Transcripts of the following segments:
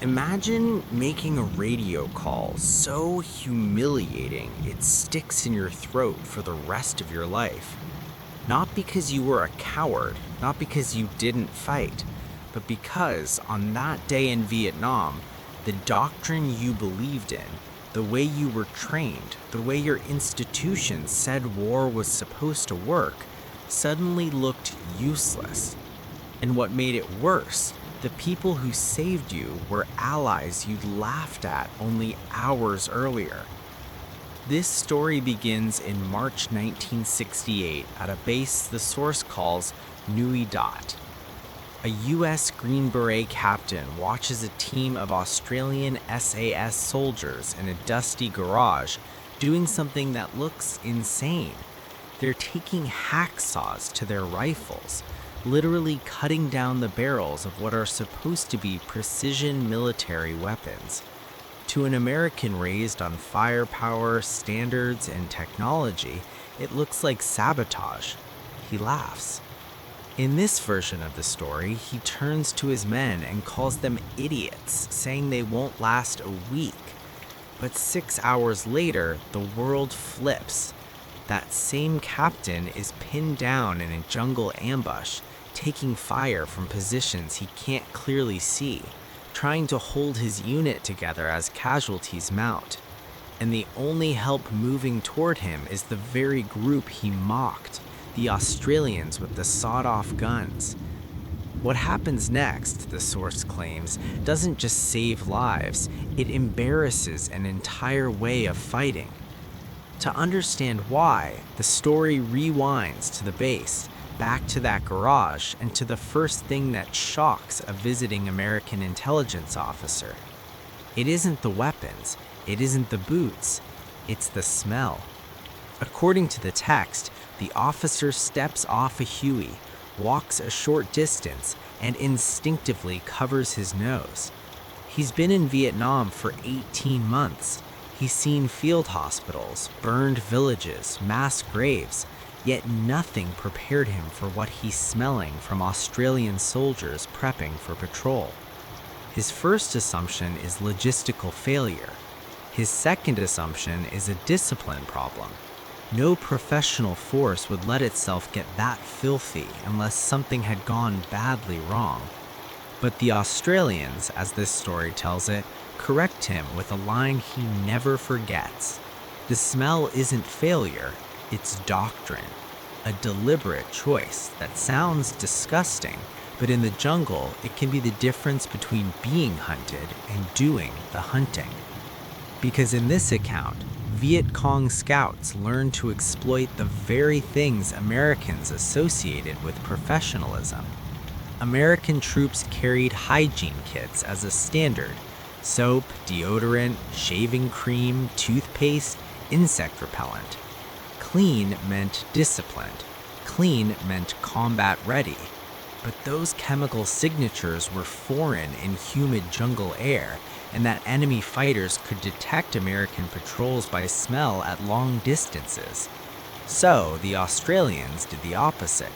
Imagine making a radio call so humiliating it sticks in your throat for the rest of your life. Not because you were a coward, not because you didn't fight, but because on that day in Vietnam, the doctrine you believed in, the way you were trained, the way your institutions said war was supposed to work, suddenly looked useless. And what made it worse, the people who saved you were allies you'd laughed at only hours earlier. This story begins in March 1968 at a base the source calls Nui Dat. A U.S. Green Beret captain watches a team of Australian SAS soldiers in a dusty garage doing something that looks insane. They're taking hacksaws to their rifles, literally cutting down the barrels of what are supposed to be precision military weapons. To an American raised on firepower, standards, and technology, it looks like sabotage. He laughs. In this version of the story, he turns to his men and calls them idiots, saying they won't last a week. But 6 hours later, the world flips. That same captain is pinned down in a jungle ambush, taking fire from positions he can't clearly see, trying to hold his unit together as casualties mount. And the only help moving toward him is the very group he mocked, the Australians with the sawed-off guns. What happens next, the source claims, doesn't just save lives, it embarrasses an entire way of fighting. To understand why, the story rewinds to the base, back to that garage, and to the first thing that shocks a visiting American intelligence officer. It isn't the weapons, it isn't the boots, it's the smell. According to the text, the officer steps off a Huey, walks a short distance, and instinctively covers his nose. He's been in Vietnam for 18 months. He's seen field hospitals, burned villages, mass graves, yet nothing prepared him for what he's smelling from Australian soldiers prepping for patrol. His first assumption is logistical failure. His second assumption is a discipline problem. No professional force would let itself get that filthy unless something had gone badly wrong. But the Australians, as this story tells it, correct him with a line he never forgets. The smell isn't failure, it's doctrine. A deliberate choice that sounds disgusting, but in the jungle, it can be the difference between being hunted and doing the hunting. Because in this account, Viet Cong scouts learned to exploit the very things Americans associated with professionalism. American troops carried hygiene kits as a standard: soap, deodorant, shaving cream, toothpaste, insect repellent. Clean meant disciplined. Clean meant combat ready. But those chemical signatures were foreign in humid jungle air, and that enemy fighters could detect American patrols by smell at long distances. So the Australians did the opposite.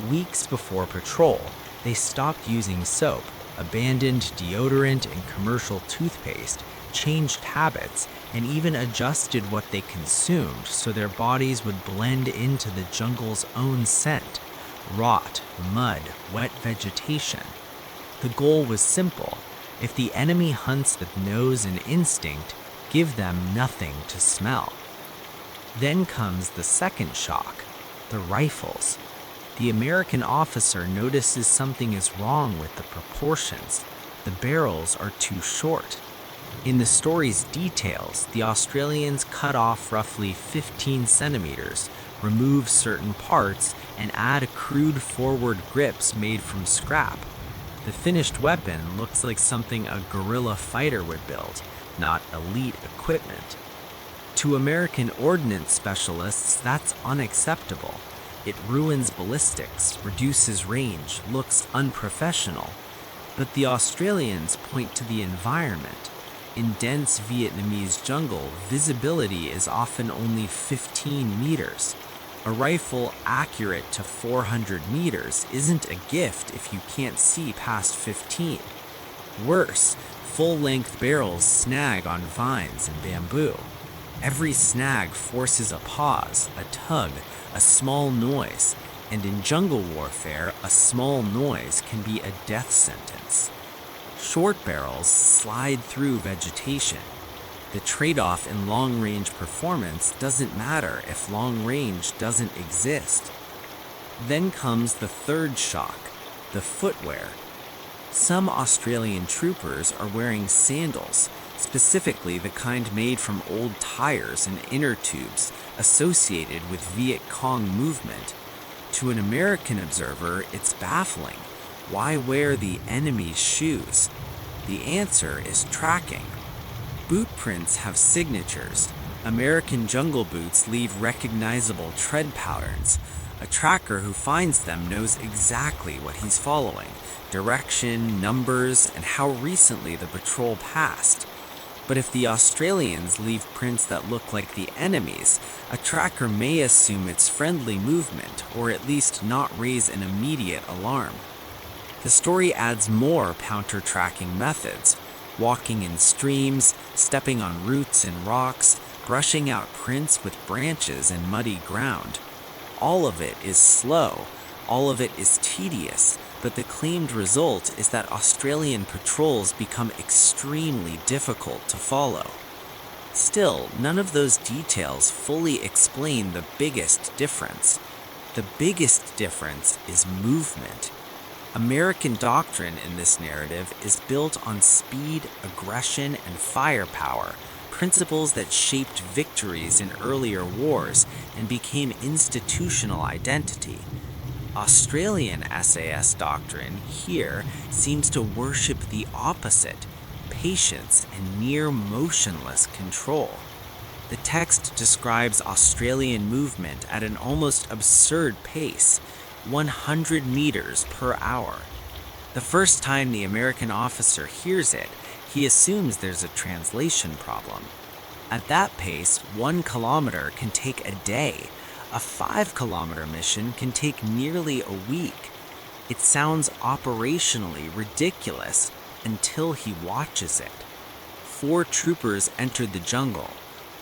Weeks before patrol, they stopped using soap, abandoned deodorant and commercial toothpaste, changed habits, and even adjusted what they consumed so their bodies would blend into the jungle's own scent: rot, mud, wet vegetation. The goal was simple. If the enemy hunts with nose and instinct, give them nothing to smell. Then comes the second shock: the rifles. The American officer notices something is wrong with the proportions. The barrels are too short. In the story's details, the Australians cut off roughly 15 centimeters, remove certain parts, and add crude forward grips made from scrap. The finished weapon looks like something a guerrilla fighter would build, not elite equipment. To American ordnance specialists, that's unacceptable. It ruins ballistics, reduces range, looks unprofessional. But the Australians point to the environment. In dense Vietnamese jungle, visibility is often only 15 meters. A rifle accurate to 400 meters isn't a gift if you can't see past 15. Worse, Full-length barrels snag on vines and bamboo. Every snag forces a pause, a tug, a small noise, and in jungle warfare, a small noise can be a death sentence. Short barrels slide through vegetation. The trade-off in long-range performance doesn't matter if long range doesn't exist. Then comes the third shock, the footwear. Some Australian troopers are wearing sandals, specifically the kind made from old tires and inner tubes associated with Viet Cong movement. To an American observer, it's baffling. Why wear the enemy's shoes? The answer is tracking. Boot prints have signatures. American jungle boots leave recognizable tread patterns. A tracker who finds them knows exactly what he's following, direction, numbers, and how recently the patrol passed. But if the Australians leave prints that look like the enemy's, a tracker may assume it's friendly movement, or at least not raise an immediate alarm. The story adds more counter-tracking methods: walking in streams, stepping on roots and rocks, brushing out prints with branches and muddy ground. All of it is slow, all of it is tedious, but the claimed result is that Australian patrols become extremely difficult to follow. Still, none of those details fully explain the biggest difference. The biggest difference is movement. American doctrine in this narrative is built on speed, aggression, and firepower, principles that shaped victories in earlier wars and became institutional identity. Australian SAS doctrine here seems to worship the opposite: patience and near motionless control. The text describes Australian movement at an almost absurd pace, 100 meters per hour. The first time the American officer hears it, he assumes there's a translation problem. At that pace, 1 kilometer can take a day. A 5-kilometer mission can take nearly a week. It sounds operationally ridiculous until he watches it. 4 troopers entered the jungle,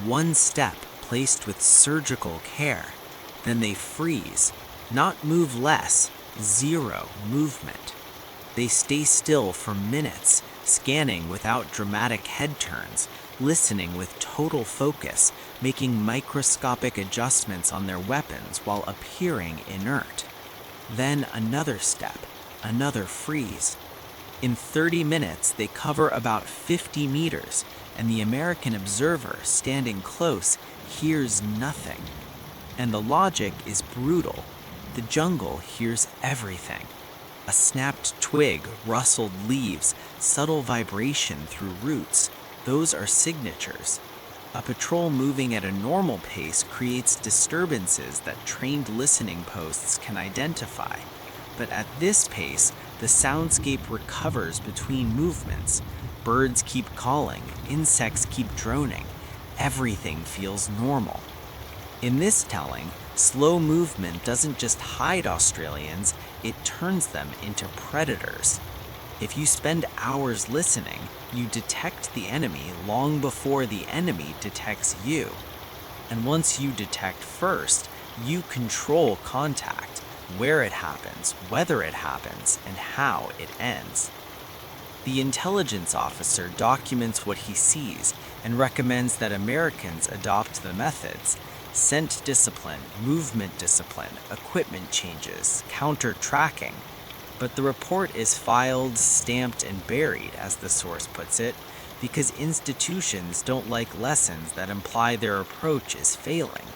1 step placed with surgical care. Then they freeze, not move less, 0 movement. They stay still for minutes, scanning without dramatic head turns, listening with total focus, making microscopic adjustments on their weapons while appearing inert. Then another step, another freeze. In 30 minutes, they cover about 50 meters, and the American observer standing close hears nothing. And the logic is brutal. The jungle hears everything. A snapped twig, rustled leaves, subtle vibration through roots. Those are signatures. A patrol moving at a normal pace creates disturbances that trained listening posts can identify. But at this pace, the soundscape recovers between movements. Birds keep calling, insects keep droning. Everything feels normal. In this telling, slow movement doesn't just hide Australians, it turns them into predators. If you spend hours listening, you detect the enemy long before the enemy detects you. And once you detect first, you control contact, where it happens, whether it happens, and how it ends. The intelligence officer documents what he sees and recommends that Americans adopt the methods: scent discipline, movement discipline, equipment changes, counter-tracking. But the report is filed, stamped, and buried, as the source puts it, because institutions don't like lessons that imply their approach is failing.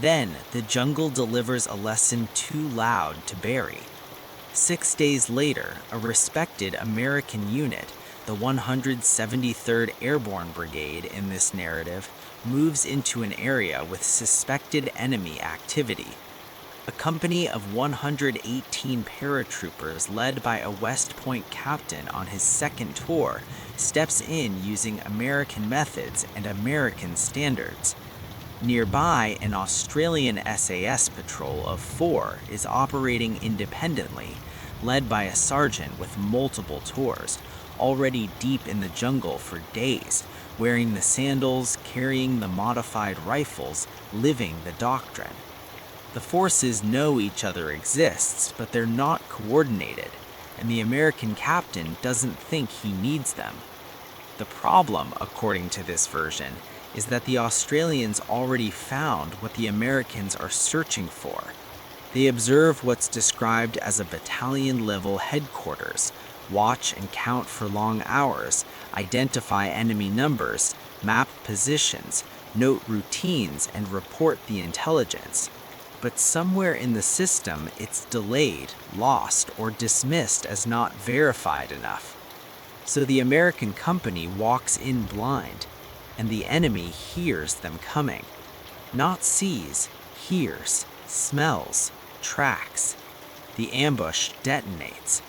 Then, the jungle delivers a lesson too loud to bury. 6 days later, a respected American unit, the 173rd Airborne Brigade in this narrative, moves into an area with suspected enemy activity. A company of 118 paratroopers led by a West Point captain on his second tour steps in using American methods and American standards. Nearby, an Australian SAS patrol of 4 is operating independently, led by a sergeant with multiple tours, already deep in the jungle for days, wearing the sandals, carrying the modified rifles, living the Doctrine. The forces know each other exists, but they're not coordinated, and the American captain doesn't think he needs them. The problem, according to this version, is that the Australians already found what the Americans are searching for. They observe what's described as a battalion-level headquarters, watch and count for long hours, identify enemy numbers, map positions, note routines, and report the intelligence. But somewhere in the system, it's delayed, lost, or dismissed as not verified enough. So the American company walks in blind, and the enemy hears them coming. Not sees, hears, smells, tracks. The ambush detonates.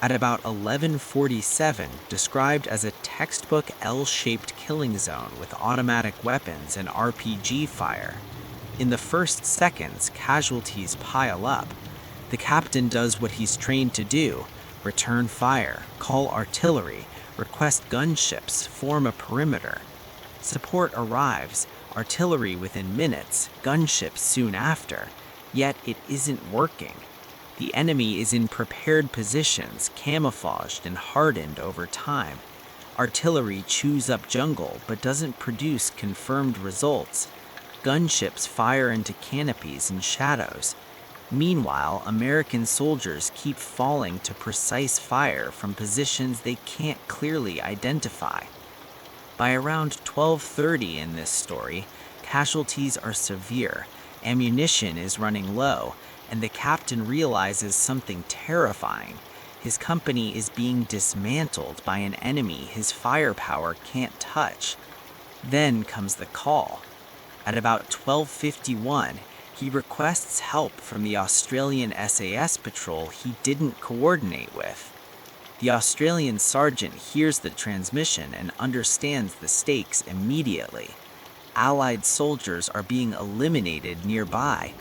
At about 11:47, described as a textbook L-shaped killing zone with automatic weapons and RPG fire. In the first seconds, casualties pile up. The captain does what he's trained to do: return fire, call artillery, request gunships, form a perimeter. Support arrives, artillery within minutes, gunships soon after, yet it isn't working. The enemy is in prepared positions, camouflaged and hardened over time. Artillery chews up jungle but doesn't produce confirmed results. Gunships fire into canopies and shadows. Meanwhile, American soldiers keep falling to precise fire from positions they can't clearly identify. By around 12:30 in this story, casualties are severe, ammunition is running low, and the captain realizes something terrifying. His company is being dismantled by an enemy his firepower can't touch. Then comes the call. At about 12:51, he requests help from the Australian SAS patrol he didn't coordinate with. The Australian sergeant hears the transmission and understands the stakes immediately. Allied soldiers are being eliminated nearby,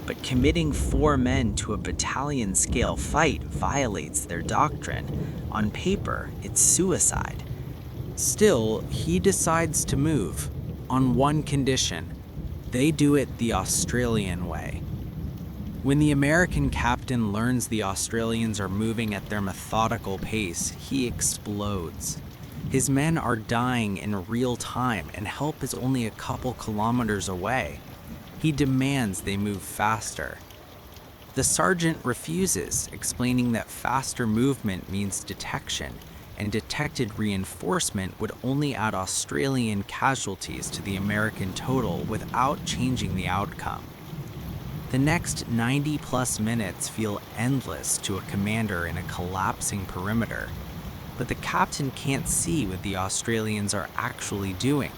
but committing 4 men to a battalion-scale fight violates their doctrine. On paper, it's suicide. Still, he decides to move, on one condition: they do it the Australian way. When the American captain learns the Australians are moving at their methodical pace, he explodes. His men are dying in real time, and help is only a couple kilometers away. He demands they move faster. The sergeant refuses, explaining that faster movement means detection, and detected reinforcement would only add Australian casualties to the American total without changing the outcome. The next 90-plus minutes feel endless to a commander in a collapsing perimeter, but the captain can't see what the Australians are actually doing.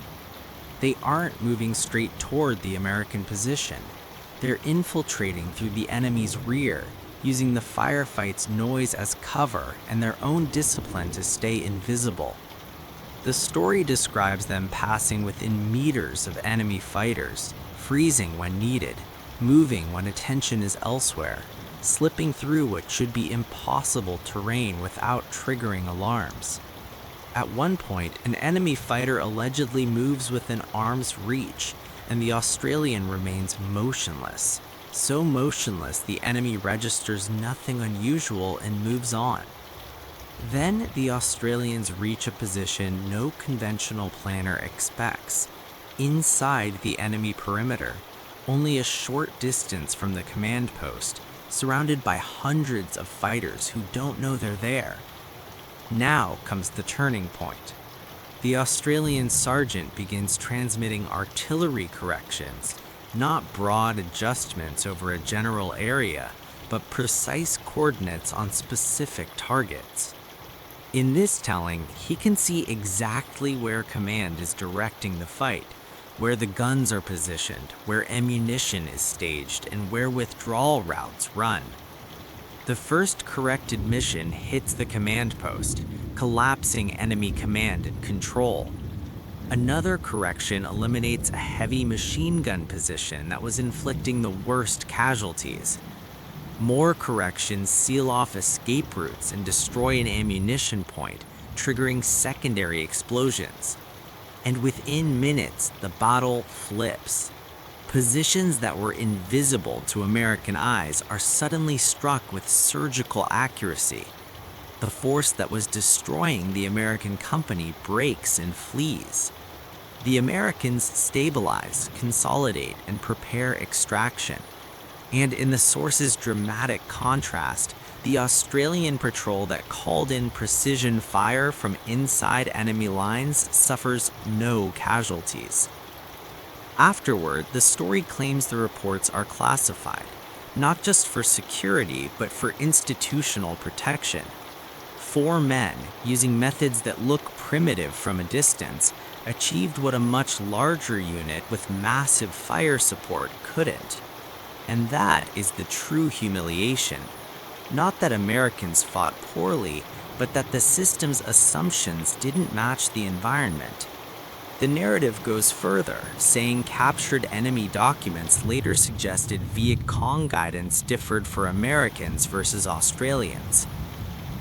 They aren't moving straight toward the American position. They're infiltrating through the enemy's rear, using the firefight's noise as cover and their own discipline to stay invisible. The story describes them passing within meters of enemy fighters, freezing when needed, moving when attention is elsewhere, slipping through what should be impossible terrain without triggering alarms. At one point, an enemy fighter allegedly moves within arm's reach, and the Australian remains motionless. So motionless, the enemy registers nothing unusual and moves on. Then the Australians reach a position no conventional planner expects, inside the enemy perimeter, only a short distance from the command post, surrounded by hundreds of fighters who don't know they're there. Now comes the turning point. The Australian sergeant begins transmitting artillery corrections, not broad adjustments over a general area, but precise coordinates on specific targets. In this telling, he can see exactly where command is directing the fight, where the guns are positioned, where ammunition is staged, and where withdrawal routes run. The first corrected mission hits the command post, collapsing enemy command and control. Another correction eliminates a heavy machine gun position that was inflicting the worst casualties. More corrections seal off escape routes and destroy an ammunition point, triggering secondary explosions. And within minutes, the battle flips. Positions that were invisible to American eyes are suddenly struck with surgical accuracy. The force that was destroying the American company breaks and flees. The Americans stabilize, consolidate, and prepare extraction. And in the source's dramatic contrast, the Australian patrol that called in precision fire from inside enemy lines suffers no casualties. Afterward, the story claims the reports are classified, not just for security, but for institutional protection. 4 men, using methods that look primitive from a distance, achieved what a much larger unit with massive fire support couldn't. And that is the true humiliation. Not that Americans fought poorly, but that the system's assumptions didn't match the environment. The narrative goes further, saying captured enemy documents later suggested Viet Cong guidance differed for Americans versus Australians.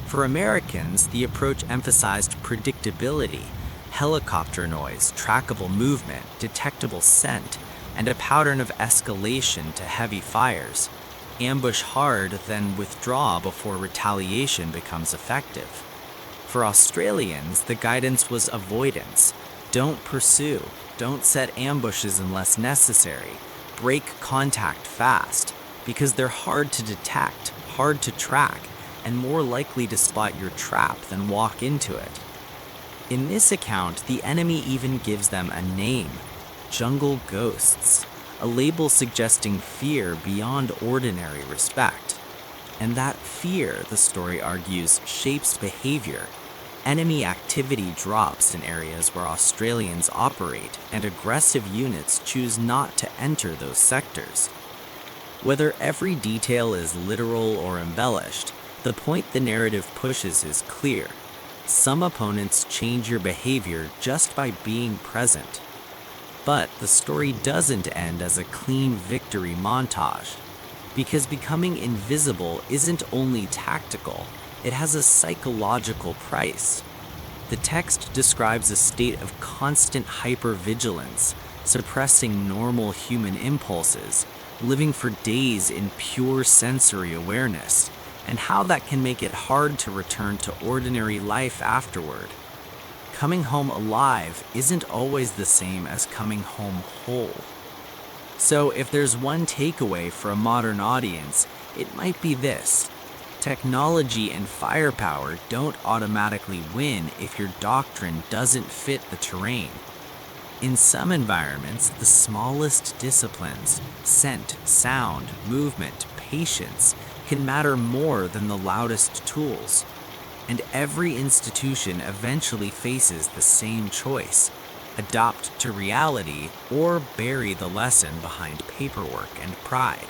For Americans, the approach emphasized predictability, helicopter noise, trackable movement, detectable scent, and a pattern of escalation to heavy fires. Ambush hard, then withdraw before retaliation becomes effective. For Australians, the guidance was avoidance. Don't pursue, don't set ambushes unless necessary, break contact fast, because they're hard to detect, hard to track, and more likely to spot your trap than walk into it. In this account, the enemy even gives them a name, jungle ghosts, a label suggesting fear beyond ordinary respect. And that fear, the story argues, shapes behavior. Enemy activity drops in areas where Australians operate, and aggressive units choose not to enter those sectors. Whether every detail is literal or embellished, the point the narrative pushes is clear. Some opponents change your behavior just by being present. But the story doesn't end as a clean victory montage, because becoming invisible isn't only tactical, it has a psychological price. The text describes a state of constant hypervigilance, suppressing normal human impulses, living for days in pure sensory awareness, and how that can make it hard to return to ordinary life afterward. Coming home alive isn't always the same as coming home whole. So if there's one takeaway for a modern audience, it might be this. Technology and firepower don't automatically win if your doctrine doesn't fit the terrain. In some environments, the smallest disciplines, scent, sound, movement, patience, can matter more than the loudest tools. And every institution eventually faces the same choice: adapt to reality or bury the lesson behind paperwork and pride.